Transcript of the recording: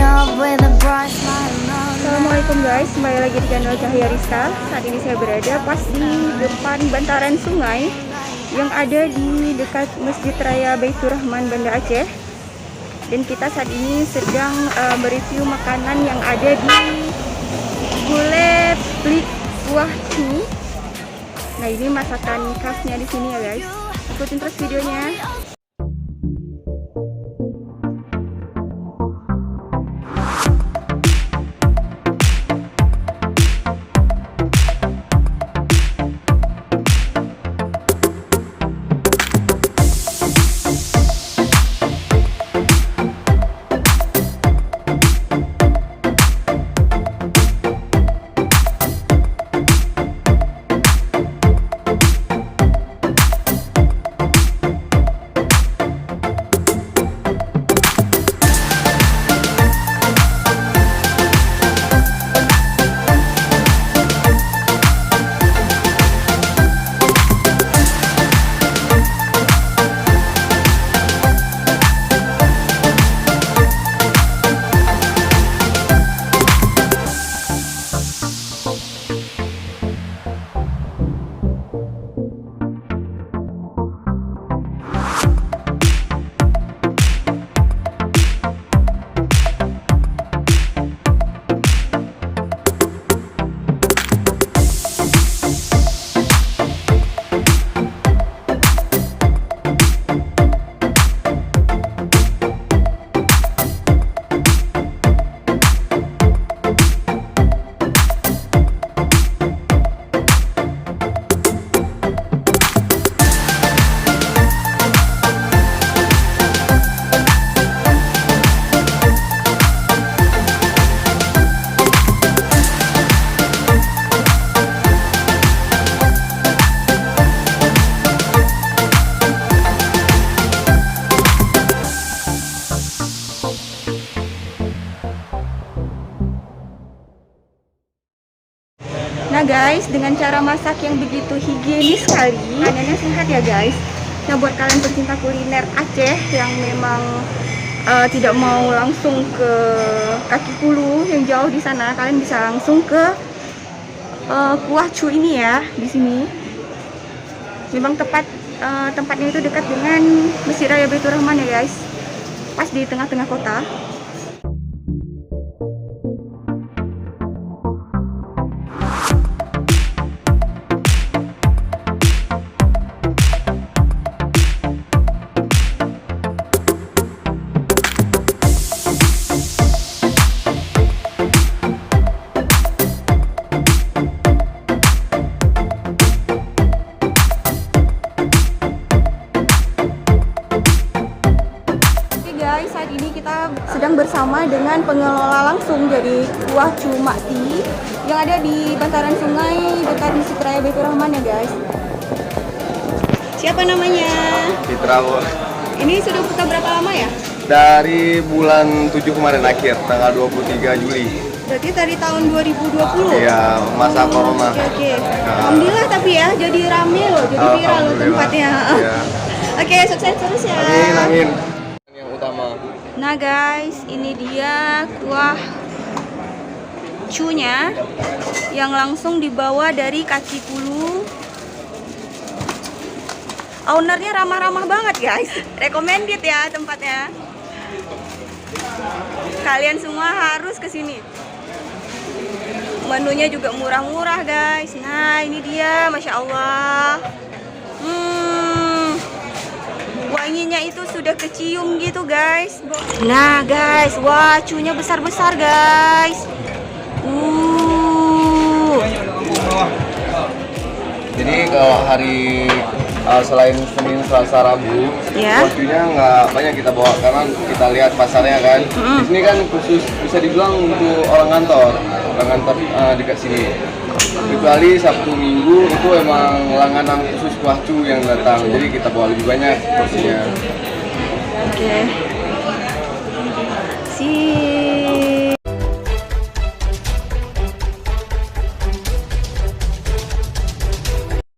Assalamualaikum guys, kembali lagi di channel Cahaya Rista. Saat ini saya berada pas di depan bantaran sungai yang ada di dekat Masjid Raya Baitur Rahman Banda Aceh. Dan kita saat ini sedang mereview makanan yang ada di Gulai Plik Kuah Cu. Nah, ini masakan khasnya di sini ya guys. Ikutin terus videonya. Nah guys, dengan cara masak yang begitu higienis sekali, makanannya sehat ya guys. Nah, buat kalian pecinta kuliner Aceh yang memang tidak mau langsung ke Kaki Pulu yang jauh di sana, kalian bisa langsung ke Kuah Cu ini ya, di sini. Memang tempatnya itu dekat dengan Masjid Raya Baitur Rahman ya guys, pas di tengah-tengah kota. Saat ini kita sedang bersama dengan pengelola langsung dari Kuah Cu Makti yang ada di bantaran sungai dekat Masjid Raya Baitur Rahman ya guys. Siapa namanya? Fitra. Ini sudah buka berapa lama ya? Dari bulan 7 kemarin akhir, tanggal 23 Juli. Berarti dari tahun 2020? Iya, masa corona. Oke. Alhamdulillah tapi ya, jadi rame loh, jadi viral loh tempatnya. Iya. Oke, sukses terus ya. Amin. Yang utama. Nah guys, ini dia kuah cunya yang langsung dibawa dari Kaki Pulu. Ownernya ramah-ramah banget guys, recommended ya tempatnya. Kalian semua harus kesini. Menunya juga murah-murah guys. Nah ini dia, Masya Allah. Wanginya itu sudah kecium gitu guys. Nah guys, wah cunya besar-besar guys. Jadi kalau hari selain Senin, Selasa, Rabu, waktunya nggak banyak kita bawa karena kita lihat pasarnya kan. Di sini kan khusus bisa dibilang untuk orang kantor dekat sini. Kecuali Sabtu Minggu itu emang langganan khusus Kuah Cu yang datang, jadi kita bawa lebih banyak porsinya. Oke.